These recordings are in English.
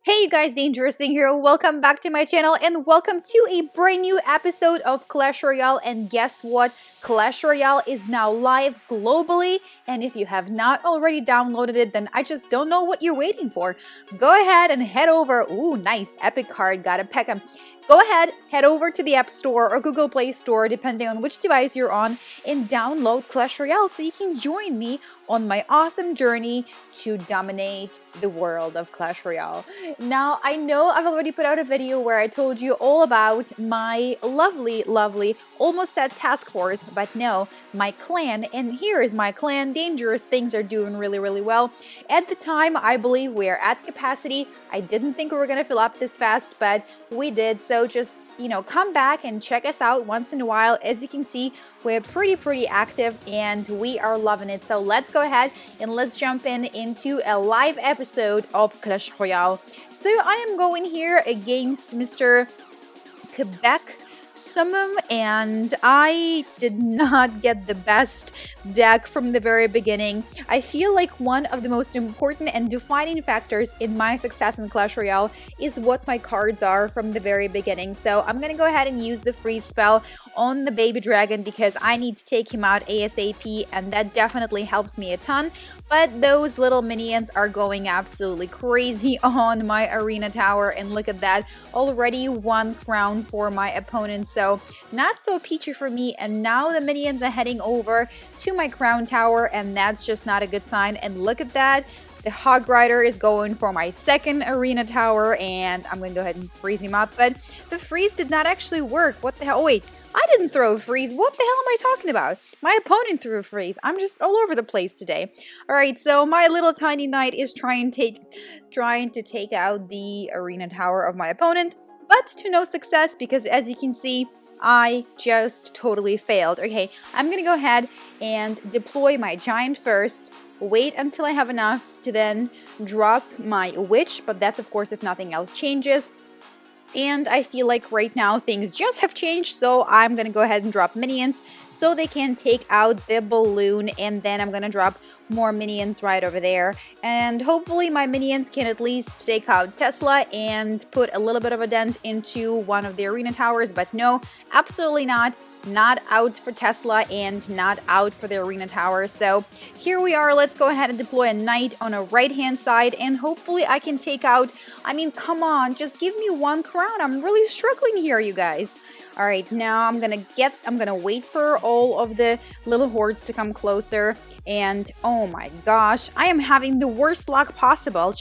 Hey you guys, DangerousThing here. Welcome back to my channel and welcome to a brand new episode of Clash Royale. And guess what? Clash Royale is now live globally. And if you have not already downloaded it, then I just don't know what you're waiting for. Go ahead and head over. Ooh, nice. Epic card. Got a Pekka. Go ahead, head over to the App Store or Google Play Store, depending on which device you're on, and download Clash Royale so you can join me on my awesome journey to dominate the world of Clash Royale. Now, I know I've already put out a video where I told you all about my lovely, almost set task force, but no, my clan, and here is my clan. Dangerous Things are doing really well. At the time, I believe we are at capacity. I didn't think we were gonna fill up this fast, but we did. So just, come back and check us out once in a while. As you can see, we're pretty active and we are loving it. So let's go ahead and let's jump into a live episode of Clash Royale. So I am going here against Mr. Quebec Summum, and I did not get the best deck from the very beginning. I feel like one of the most important and defining factors in my success in Clash Royale is what my cards are from the very beginning. So I'm gonna go ahead and use the freeze spell on the baby dragon because I need to take him out ASAP, and that definitely helped me a ton. But those little minions are going absolutely crazy on my arena tower, and look at that, already one crown for my opponent. So not so peachy for me, and now the minions are heading over to my crown tower, and that's just not a good sign. And look at that, the Hog Rider is going for my second arena tower, and I'm going to go ahead and freeze him up. But the freeze did not actually work. What the hell? Oh, wait, I didn't throw a freeze. What the hell am I talking about? My opponent threw a freeze. I'm just all over the place today. All right, so my little tiny knight is trying to take out the arena tower of my opponent, but to no success because, as you can see, I just totally failed. Okay, I'm gonna go ahead and deploy my giant first, wait until I have enough to then drop my witch, but that's of course if nothing else changes. And I feel like right now things just have changed, so I'm gonna go ahead and drop minions so they can take out the balloon, and then I'm gonna drop more minions right over there. And hopefully my minions can at least take out Tesla and put a little bit of a dent into one of the arena towers, but no, absolutely not. Not out for Tesla and not out for the arena tower. So here we are. Let's go ahead and deploy a knight on a right-hand side, and hopefully I can take out, I mean, come on, just give me one crown. I'm really struggling here, you guys. All right, now I'm gonna wait for all of the little hordes to come closer. And oh my gosh, I am having the worst luck possible.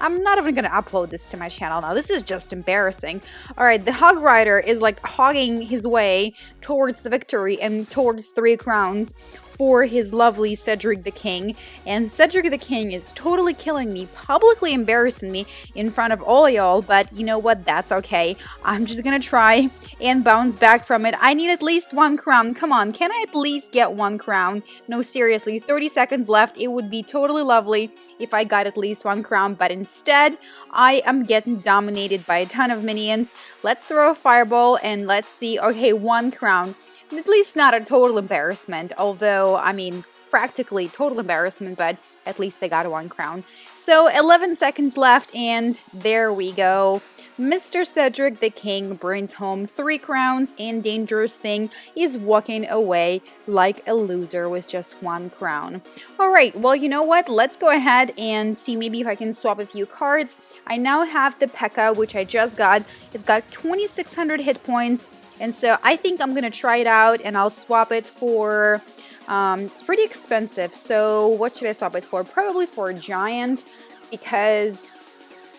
I'm not even gonna upload this to my channel now. This is just embarrassing. All right, the Hog Rider is like hogging his way towards the victory and towards 3 crowns for his lovely Cedric the King. And Cedric the King is totally killing me, publicly embarrassing me in front of all y'all, but you know what, that's okay. I'm just gonna try and bounce back from it. I need at least 1 crown. Come on, can I at least get 1 crown? No, seriously, 30 seconds left. It would be totally lovely if I got at least 1 crown, but instead, I am getting dominated by a ton of minions. Let's throw a fireball and let's see. Okay, 1 crown. At least not a total embarrassment, although, I mean, practically total embarrassment, but at least they got 1 crown. So 11 seconds left, and there we go. Mr. Cedric the King brings home 3 crowns, and DangerousThing is walking away like a loser with just 1 crown. Alright, well, you know what? Let's go ahead and see maybe if I can swap a few cards. I now have the Pekka, which I just got. It's got 2,600 hit points. And so I think I'm gonna try it out, and I'll swap it for, it's pretty expensive. So what should I swap it for? Probably for a giant, because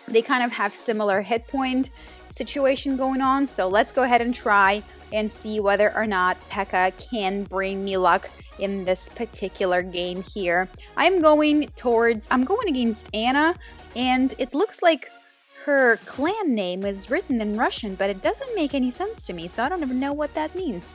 they kind of have similar hit point situation going on. So let's go ahead and try and see whether or not Pekka can bring me luck in this particular game here. I'm going against Anna, and it looks like her clan name is written in Russian, but it doesn't make any sense to me, so I don't even know what that means.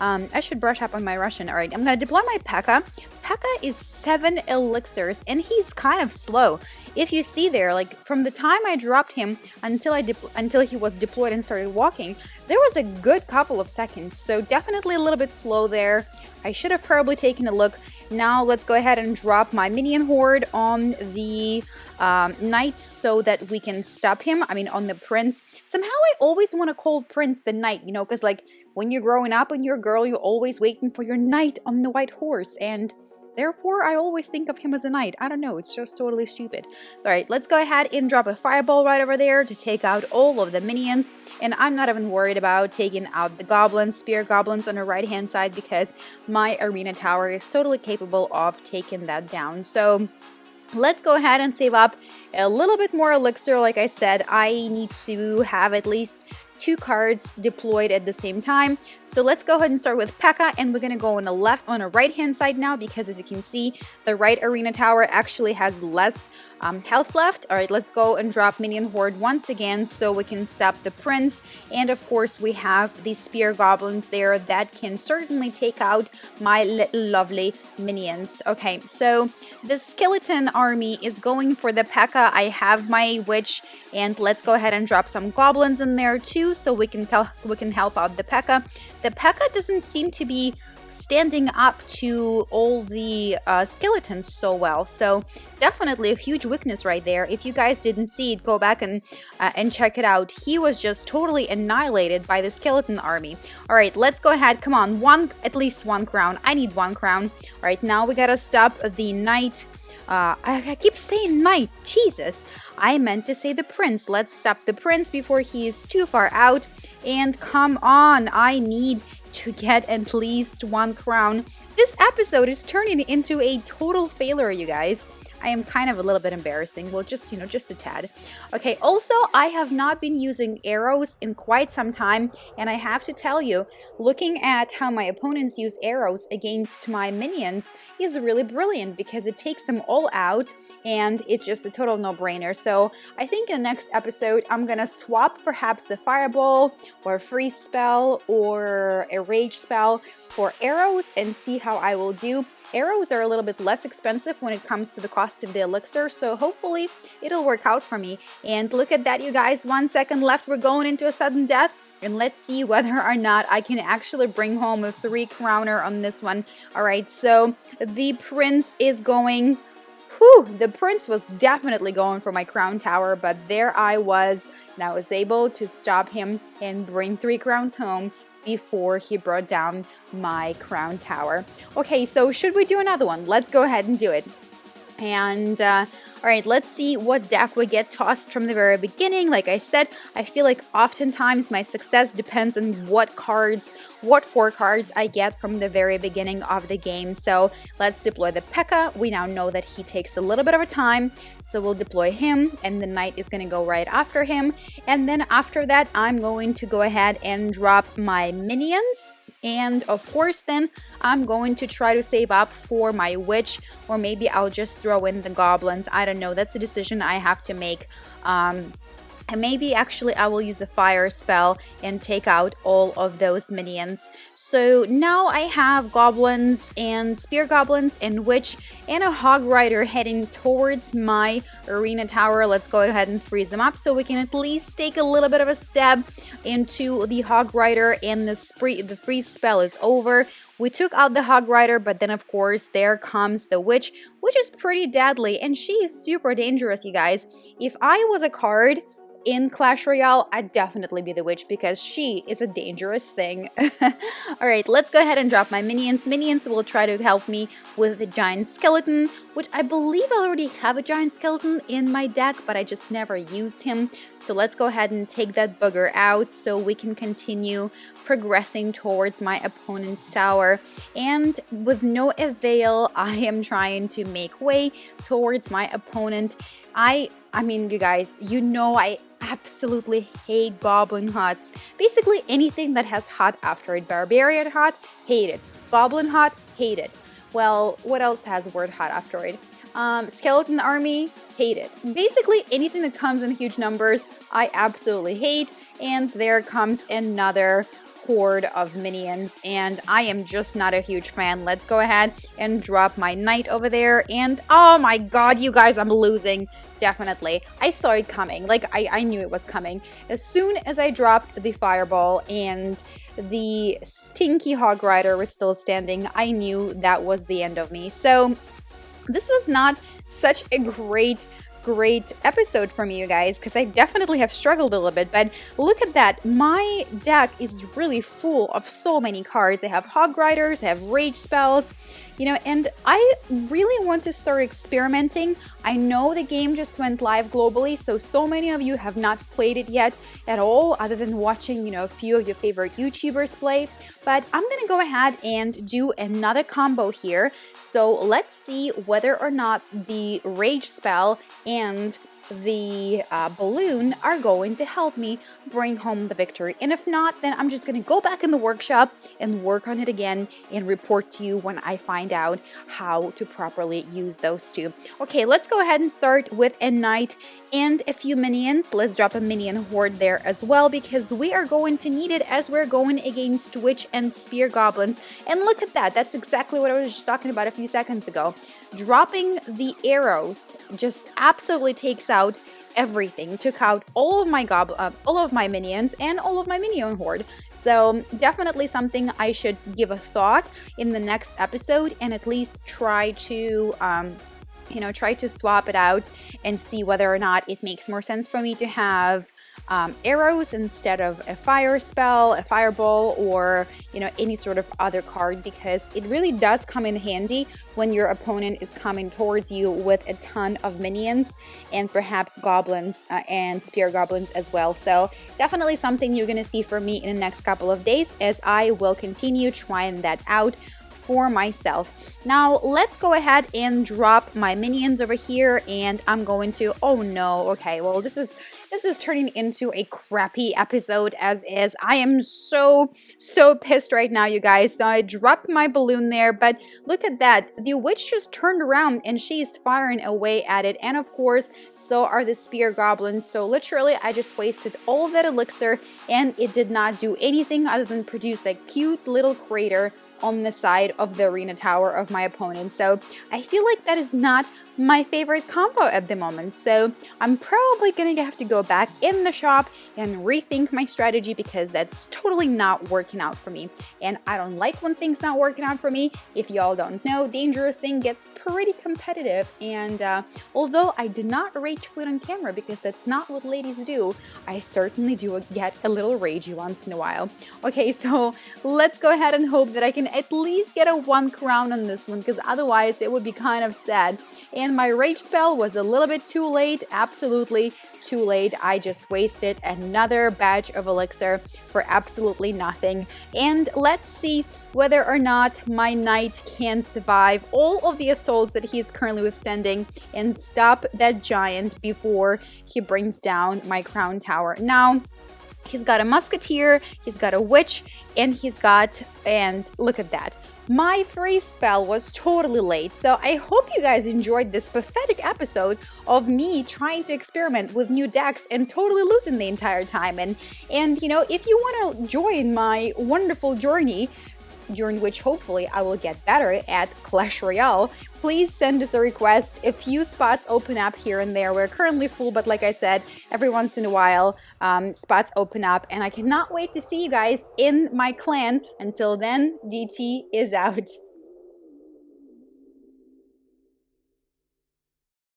I should brush up on my Russian. All right, I'm going to deploy my P.E.K.K.A. P.E.K.K.A is 7 elixirs, and he's kind of slow. If you see there, like from the time I dropped him until he was deployed and started walking, there was a good couple of seconds. So definitely a little bit slow there. I should have probably taken a look. Now let's go ahead and drop my minion horde on the knight so that we can stop him. I mean, on the prince. Somehow I always want to call prince the knight, you know, because like when you're growing up and you're a girl, you're always waiting for your knight on the white horse, and therefore I always think of him as a knight. I don't know, it's just totally stupid. All right, let's go ahead and drop a fireball right over there to take out all of the minions, and I'm not even worried about taking out the goblins, spear goblins on the right hand side, because my arena tower is totally capable of taking that down. So let's go ahead and save up a little bit more elixir. Like I said, I need to have at least 2 cards deployed at the same time. So let's go ahead and start with P.E.K.K.A, and we're going to go on the right hand side now, because as you can see, the right arena tower actually has less health left. All right, let's go and drop minion horde once again so we can stop the prince. And of course, we have the spear goblins there that can certainly take out my little lovely minions. Okay, so the skeleton army is going for the P.E.K.K.A. I have my witch, and let's go ahead and drop some goblins in there too so we can help out the P.E.K.K.A. The P.E.K.K.A doesn't seem to be standing up to all the skeletons so well, so definitely a huge weakness right there. If you guys didn't see it, go back and check it out. He was just totally annihilated by the skeleton army. All right, let's go ahead. Come on, at least 1 crown. I need 1 crown. All right, now we gotta stop the knight. I keep saying knight, Jesus. I meant to say the prince. Let's stop the prince before he is too far out. And come on, I need to get at least 1 crown. This episode is turning into a total failure, you guys. I am kind of a little bit embarrassing. Well, just, you know, just a tad. Okay, also, I have not been using arrows in quite some time, and I have to tell you, looking at how my opponents use arrows against my minions is really brilliant, because it takes them all out, and it's just a total no-brainer. So I think in the next episode, I'm gonna swap perhaps the fireball, or a freeze spell, or a rage spell for arrows, and see how I will do. Arrows are a little bit less expensive when it comes to the cost of the elixir, so hopefully it'll work out for me. And look at that, you guys, 1 second left. We're going into a sudden death, and let's see whether or not I can actually bring home a 3 crowner on this one. All right, so the prince is going. Whew, the prince was definitely going for my crown tower, but there I was, and I was able to stop him and bring 3 crowns home before he brought down my crown tower. Okay, so should we do another one? Let's go ahead and do it. And all right, let's see what deck we get tossed from the very beginning. Like I said, I feel like oftentimes my success depends on what 4 cards I get from the very beginning of the game. So let's deploy the P.E.K.K.A. We now know that he takes a little bit of a time, so we'll deploy him, and the knight is going to go right after him. And then after that, I'm going to go ahead and drop my minions. And of course, then I'm going to try to save up for my witch, or maybe I'll just throw in the goblins. I don't know. That's a decision I have to make. And maybe actually I will use a fire spell and take out all of those minions. So now I have goblins and spear goblins and witch and a hog rider heading towards my arena tower. Let's go ahead and freeze them up so we can at least take a little bit of a stab into the hog rider, and the freeze spell is over. We took out the hog rider, but then of course there comes the witch, which is pretty deadly, and she is super dangerous, you guys. If I was a card in Clash Royale, I'd definitely be the witch, because she is a dangerous thing. All right, let's go ahead and drop my minions. Minions will try to help me with the giant skeleton, which I believe I already have a giant skeleton in my deck, but I just never used him. So let's go ahead and take that bugger out so we can continue progressing towards my opponent's tower. And with no avail, I am trying to make way towards my opponent. I mean, you guys, you know I absolutely hate goblin huts. Basically anything that has hut after it. Barbarian hut, hate it. Goblin hut, hate it. Well, what else has word hut after it? Skeleton army, hate it. Basically anything that comes in huge numbers, I absolutely hate. And there comes another horde of minions, and I am just not a huge fan. Let's go ahead and drop my knight over there, and oh my god, you guys, I'm losing. Definitely. I saw it coming. Like, I knew it was coming. As soon as I dropped the fireball and the stinky hog rider was still standing, I knew that was the end of me. So this was not such a great episode for me, you guys, because I definitely have struggled a little bit. But look at that, my deck is really full of so many cards. I have hog riders, I have rage spells, you know, and I really want to start experimenting. I know the game just went live globally, so many of you have not played it yet at all, other than watching, you know, a few of your favorite YouTubers play. But I'm gonna go ahead and do another combo here. So let's see whether or not the rage spell and the balloon are going to help me bring home the victory. And if not, then I'm just going to go back in the workshop and work on it again and report to you when I find out how to properly use those two. Okay, let's go ahead and start with a knight and a few minions. Let's drop a minion horde there as well, because we are going to need it as we're going against witch and spear goblins. And look at that, that's exactly what I was just talking about a few seconds ago. Dropping the arrows just absolutely takes out everything. Took out all of my minions and all of my minion horde. So definitely something I should give a thought in the next episode, and at least try to try to swap it out and see whether or not it makes more sense for me to have arrows instead of a fire spell, a fireball, or, you know, any sort of other card, because it really does come in handy when your opponent is coming towards you with a ton of minions and perhaps goblins and spear goblins as well. So definitely something you're gonna see from me in the next couple of days, as I will continue trying that out for myself. Now let's go ahead and drop my minions over here, and I'm going to, oh no, okay, well this is turning into a crappy episode as is. I am so pissed right now, you guys. So I dropped my balloon there, but look at that, the witch just turned around and she's firing away at it, and of course so are the spear goblins. So literally I just wasted all of that elixir, and it did not do anything other than produce that cute little crater on the side of the arena tower of my opponent. So I feel like that is not my favorite combo at the moment, so I'm probably gonna have to go back in the shop and rethink my strategy, because that's totally not working out for me, and I don't like when things not working out for me. If y'all don't know, Dangerous Thing gets pretty competitive, and although I do not rage quit on camera because that's not what ladies do, I certainly do get a little ragey once in a while. Okay, so let's go ahead and hope that I can at least get a 1 crown on this one, because otherwise it would be kind of sad. And my rage spell was a little bit too late, absolutely too late. I just wasted another batch of elixir for absolutely nothing. And let's see whether or not my knight can survive all of the assaults that he's currently withstanding and stop that giant before he brings down my crown tower. Now, he's got a musketeer, he's got a witch, and and look at that. My freeze spell was totally late, so I hope you guys enjoyed this pathetic episode of me trying to experiment with new decks and totally losing the entire time. And you know, if you want to join my wonderful journey, during which hopefully I will get better at Clash Royale, please send us a request. A few spots open up here and there. We're currently full, but like I said, every once in a while spots open up, and I cannot wait to see you guys in my clan. Until then, DT is out.